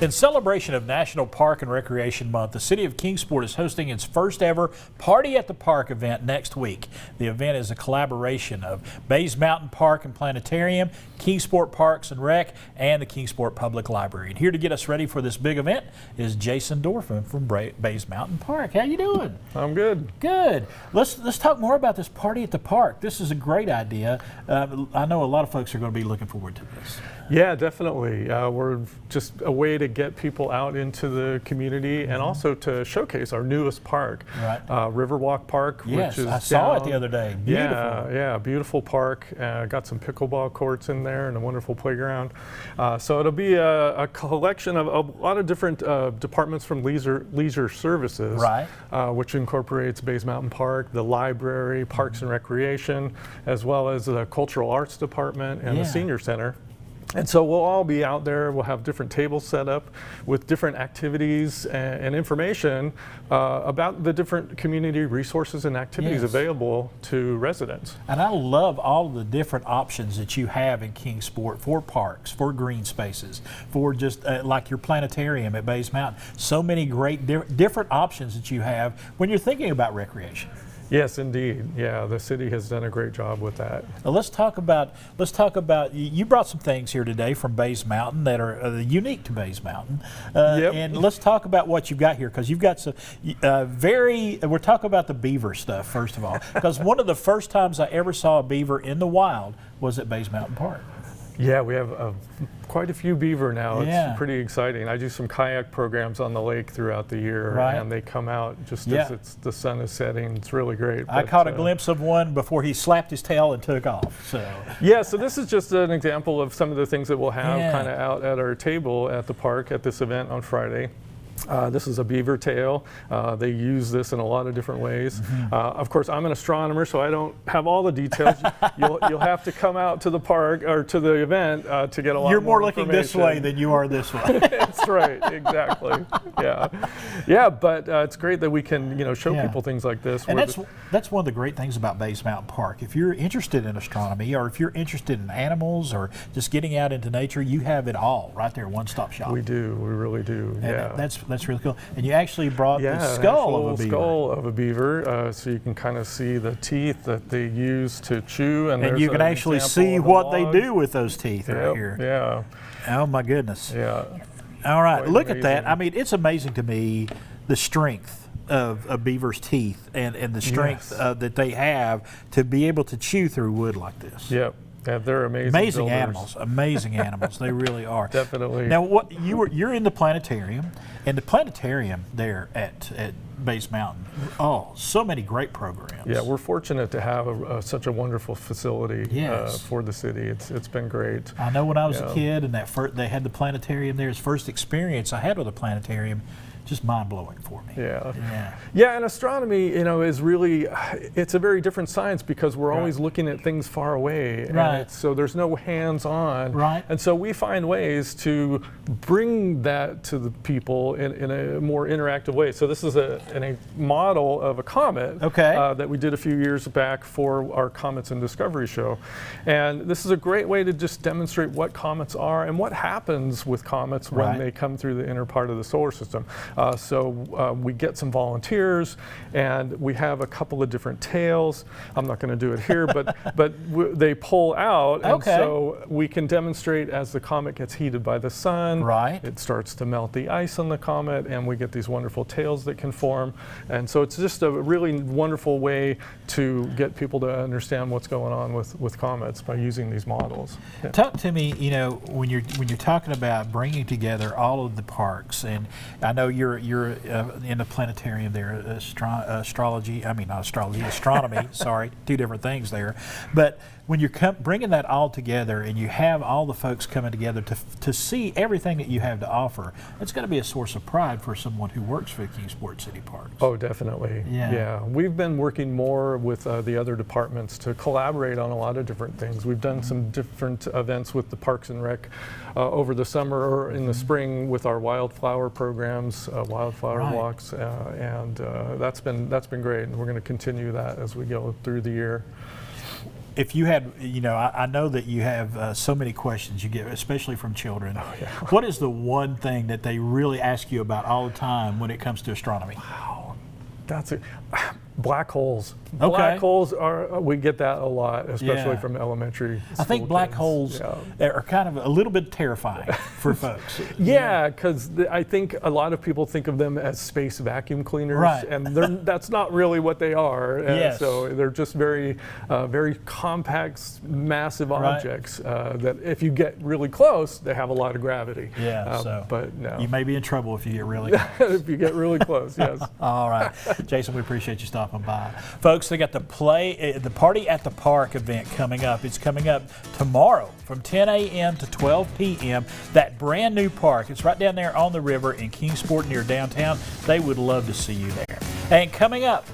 In celebration of National Park and Recreation Month, the City of Kingsport is hosting its first ever Party at the Park event next week. The event is a collaboration of Bays Mountain Park and Planetarium, Kingsport Parks and Rec, and the Kingsport Public Library. And here to get us ready for this big event is Jason Dorfman from Bays Mountain Park. How you doing? I'm good. Good. Let's talk more about this Party at the Park. This is a great idea. I know a lot of folks are going to be looking forward to this. Yeah, definitely. We're just a way to get people out into the community and also to showcase our newest park, Riverwalk Park. Yes, which is I saw it the other day. Beautiful. Yeah, beautiful park. Got some pickleball courts in there and a wonderful playground. So it'll be a collection of a lot of different departments from leisure services, which incorporates Bays Mountain Park, the library, Parks and Recreation, as well as the Cultural Arts Department and the Senior Center. And so we'll all be out there. We'll have different tables set up with different activities and information about the different community resources and activities available to residents. And I love all of the different options that you have in Kingsport for parks, for green spaces, for just like your planetarium at Bays Mountain. So many great different options that you have when you're thinking about recreation. Yes, indeed. Yeah, the city has done a great job with that. Now let's talk about. You brought some things here today from Bays Mountain that are unique to Bays Mountain, and let's talk about what you've got here, because you've got some We're talking about the beaver stuff first of all, because one of the first times I ever saw a beaver in the wild was at Bays Mountain Park. Yeah, we have quite a few beaver now. It's pretty exciting. I do some kayak programs on the lake throughout the year, and they come out just as the sun is setting. It's really great. I caught a glimpse of one before he slapped his tail and took off. So this is just an example of some of the things that we'll have kind of out at our table at the park at this event on Friday. This is a beaver tail. They use this in a lot of different ways. Of course, I'm an astronomer, so I don't have all the details. You'll have to come out to the park or to the event to get a lot more information. You're more looking this way than you are this way. That's right, exactly. But it's great that we can show people things like this. And that's one of the great things about Bays Mountain Park. If you're interested in astronomy, or if you're interested in animals, or just getting out into nature, you have it all right there, one-stop shop. We do. We really do. And that's really cool. And you actually brought the skull of a beaver. Skull of a beaver, so you can kind of see the teeth that they use to chew. And you can actually see what they do with those teeth right here. Yeah. Oh my goodness. Yeah. All right, look at that. I mean, it's amazing to me, the strength of a beaver's teeth and the strength that they have to be able to chew through wood like this. Yep. Yeah, they're amazing. Amazing animals. Amazing animals. They really are. Definitely. Now, you're in the planetarium, and the planetarium there at Bays Mountain. Oh, so many great programs. Yeah, we're fortunate to have such a wonderful facility for the city. It's been great. I know when I was a kid, and they had the planetarium there. His first experience I had with a planetarium. Just mind-blowing for me. Yeah, and astronomy, is really, it's a very different science, because we're always looking at things far away. And so there's no hands-on. And so we find ways to bring that to the people in a more interactive way. So this is a model of a comet that we did a few years back for our Comets and Discovery show. And this is a great way to just demonstrate what comets are and what happens with comets when they come through the inner part of the solar system. So we get some volunteers, and we have a couple of different tails. I'm not going to do it here, but they pull out, and so we can demonstrate as the comet gets heated by the sun. It starts to melt the ice on the comet, and we get these wonderful tails that can form. And so it's just a really wonderful way to get people to understand what's going on with comets by using these models. Talk to me, when you're talking about bringing together all of the parks, and I know you're in the planetarium there, astronomy, sorry, two different things there. But when you're bringing that all together, and you have all the folks coming together to see everything that you have to offer, it's going to be a source of pride for someone who works for Kingsport City Parks. Oh, definitely. Yeah. We've been working more with the other departments to collaborate on a lot of different things. We've done some different events with the Parks and Rec over the summer or in the spring with our wildflower programs, wildflower walks, and that's been great. And we're going to continue that as we go through the year. if you had, I know that you have so many questions you get, especially from children. Oh, yeah. What is the one thing that they really ask you about all the time when it comes to astronomy? Wow, that's it. Black holes. Okay. Black holes we get that a lot, especially from elementary school I think black kids. holes are kind of a little bit terrifying for folks. Yeah, because I think a lot of people think of them as space vacuum cleaners, right. and that's not really what they are. Yes. So they're just very, very compact, massive objects that if you get really close, they have a lot of gravity. Yeah, but no. You may be in trouble if you get really close. If you get really close, yes. All right. Jason, we appreciate you stopping by. Folks, they got the Party at the Park event coming up. It's coming up tomorrow from 10 a.m. to 12 p.m. That brand new park. It's right down there on the river in Kingsport near downtown. They would love to see you there. And coming up,